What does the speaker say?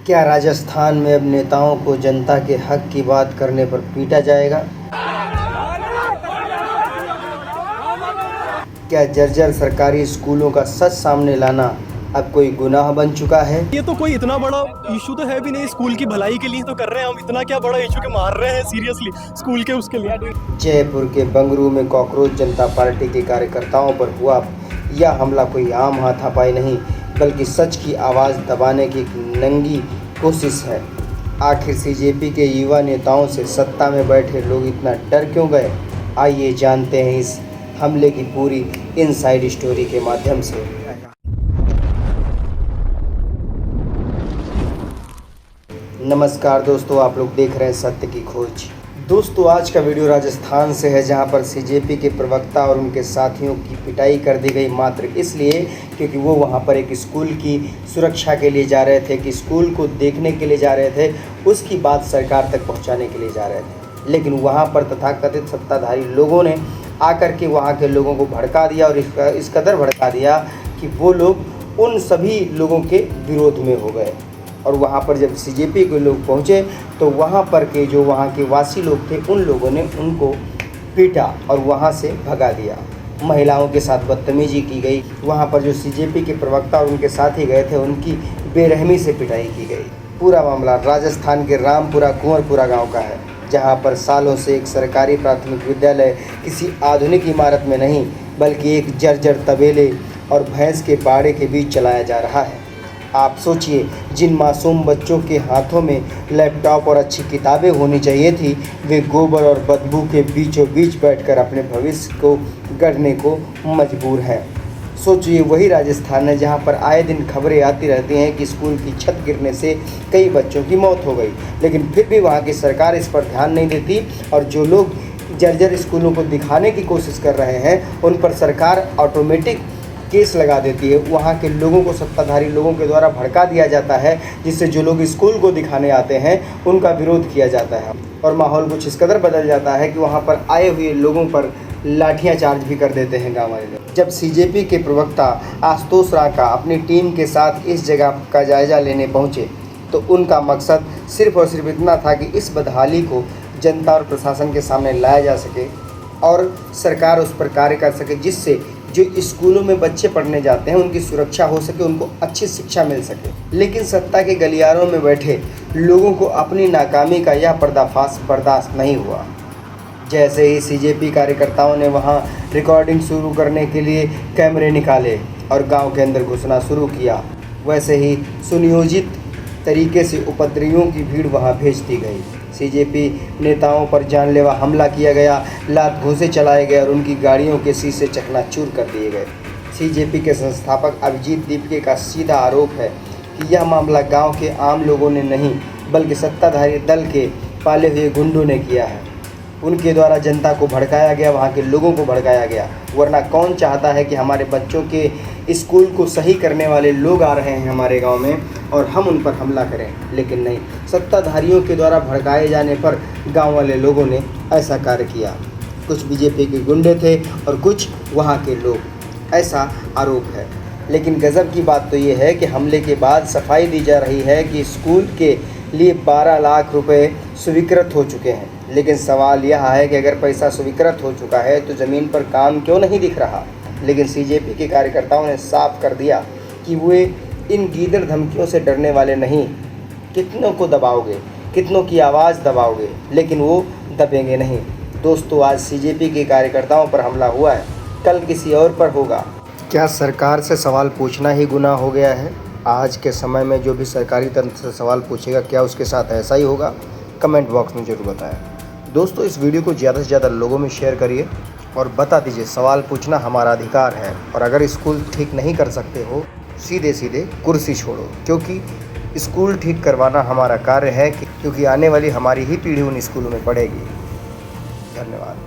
क्या राजस्थान में अब नेताओं को जनता के हक की बात करने पर पीटा जाएगा? क्या जर्जर सरकारी स्कूलों का सच सामने लाना अब कोई गुनाह बन चुका है? ये तो कोई इतना बड़ा इशू तो है भी नहीं, स्कूल की भलाई के लिए तो कर रहे हैं हम। इतना क्या बड़ा इशू के मार रहे हैं सीरियसली स्कूल के उसके लिए। जयपुर के बंगरू में कॉकरोच जनता पार्टी के कार्यकर्ताओं पर हुआ यह हमला कोई आम हाथापाई नहीं, बल्कि सच की आवाज़ दबाने की एक नंगी कोशिश है। आखिर सीजेपी के युवा नेताओं से सत्ता में बैठे लोग इतना डर क्यों गए? आइए जानते हैं इस हमले की पूरी इनसाइड स्टोरी के माध्यम से। नमस्कार दोस्तों, आप लोग देख रहे हैं सत्य की खोज। दोस्तों, आज का वीडियो राजस्थान से है, जहां पर सीजेपी के प्रवक्ता और उनके साथियों की पिटाई कर दी गई मात्र इसलिए क्योंकि वो वहां पर एक स्कूल की सुरक्षा के लिए जा रहे थे, कि स्कूल को देखने के लिए जा रहे थे, उसकी बात सरकार तक पहुंचाने के लिए जा रहे थे। लेकिन वहां पर तथाकथित सत्ताधारी लोगों ने आकर के वहाँ के लोगों को भड़का दिया, और इस कदर भड़का दिया कि वो लोग उन सभी लोगों के विरोध में हो गए। और वहाँ पर जब सीजेपी के लोग पहुँचे तो वहाँ पर के जो वहाँ के वासी लोग थे, उन लोगों ने उनको पीटा और वहाँ से भगा दिया। महिलाओं के साथ बदतमीजी की गई। वहाँ पर जो सीजेपी के प्रवक्ता और उनके साथी गए थे, उनकी बेरहमी से पिटाई की गई। पूरा मामला राजस्थान के रामपुरा कुंवरपुरा गाँव का है, जहाँ पर सालों से एक सरकारी प्राथमिक विद्यालय किसी आधुनिक इमारत में नहीं, बल्कि एक जर्जर तबेले और भैंस के बाड़े के बीच चलाया जा रहा है। आप सोचिए, जिन मासूम बच्चों के हाथों में लैपटॉप और अच्छी किताबें होनी चाहिए थी, वे गोबर और बदबू के बीचों बीच बैठकर अपने भविष्य को गढ़ने को मजबूर हैं। सोचिए, वही राजस्थान है जहां पर आए दिन खबरें आती रहती हैं कि स्कूल की छत गिरने से कई बच्चों की मौत हो गई, लेकिन फिर भी वहां की सरकार इस पर ध्यान नहीं देती। और जो लोग जर्जर स्कूलों को दिखाने की कोशिश कर रहे हैं, उन पर सरकार ऑटोमेटिक केस लगा देती है। वहाँ के लोगों को सत्ताधारी लोगों के द्वारा भड़का दिया जाता है, जिससे जो लोग स्कूल को दिखाने आते हैं उनका विरोध किया जाता है। और माहौल कुछ इस कदर बदल जाता है कि वहाँ पर आए हुए लोगों पर लाठियाँ चार्ज भी कर देते हैं गाँव वाले लोग। जब सीजेपी के प्रवक्ता आशुतोष राका अपनी टीम के साथ इस जगह का जायजा लेने पहुँचे, तो उनका मकसद सिर्फ और सिर्फ इतना था कि इस बदहाली को जनता और प्रशासन के सामने लाया जा सके और सरकार उस पर कार्य कर सके, जिससे जो स्कूलों में बच्चे पढ़ने जाते हैं उनकी सुरक्षा हो सके, उनको अच्छी शिक्षा मिल सके। लेकिन सत्ता के गलियारों में बैठे लोगों को अपनी नाकामी का यह पर्दाफाश बर्दाश्त नहीं हुआ। जैसे ही सीजेपी कार्यकर्ताओं ने वहां रिकॉर्डिंग शुरू करने के लिए कैमरे निकाले और गांव के अंदर घुसना शुरू किया, वैसे ही सुनियोजित तरीके से उपद्रवियों की भीड़ वहां भेज दी गई। सीजेपी नेताओं पर जानलेवा हमला किया गया, लात घूंसे चलाए गए और उनकी गाड़ियों के शीशे चकनाचूर कर दिए गए। सीजेपी के संस्थापक अभिजीत दीपके का सीधा आरोप है कि यह मामला गांव के आम लोगों ने नहीं, बल्कि सत्ताधारी दल के पाले हुए गुंडों ने किया है। उनके द्वारा जनता को भड़काया गया, वहाँ के लोगों को भड़काया गया। वरना कौन चाहता है कि हमारे बच्चों के स्कूल को सही करने वाले लोग आ रहे हैं हमारे गांव में और हम उन पर हमला करें? लेकिन नहीं, सत्ताधारियों के द्वारा भड़काए जाने पर गांव वाले लोगों ने ऐसा कार्य किया। कुछ बीजेपी के गुंडे थे और कुछ वहाँ के लोग, ऐसा आरोप है। लेकिन गज़ब की बात तो ये है कि हमले के बाद सफाई दी जा रही है कि स्कूल के लिए 12 लाख रुपए स्वीकृत हो चुके हैं। लेकिन सवाल यह है कि अगर पैसा स्वीकृत हो चुका है तो ज़मीन पर काम क्यों नहीं दिख रहा? लेकिन सीजेपी के कार्यकर्ताओं ने साफ कर दिया कि वे इन गीदड़ धमकियों से डरने वाले नहीं। कितनों को दबाओगे, कितनों की आवाज़ दबाओगे, लेकिन वो दबेंगे नहीं। दोस्तों, आज सीजेपी के कार्यकर्ताओं पर हमला हुआ है, कल किसी और पर होगा। क्या सरकार से सवाल पूछना ही गुनाह हो गया है? आज के समय में जो भी सरकारी तंत्र से सवाल पूछेगा, क्या उसके साथ ऐसा ही होगा? कमेंट बॉक्स में ज़रूर बताएं। दोस्तों, इस वीडियो को ज़्यादा से ज़्यादा लोगों में शेयर करिए और बता दीजिए, सवाल पूछना हमारा अधिकार है। और अगर स्कूल ठीक नहीं कर सकते हो, सीधे सीधे कुर्सी छोड़ो, क्योंकि स्कूल ठीक करवाना हमारा कार्य है, क्योंकि आने वाली हमारी ही पीढ़ी उन स्कूलों में पढ़ेगी। धन्यवाद।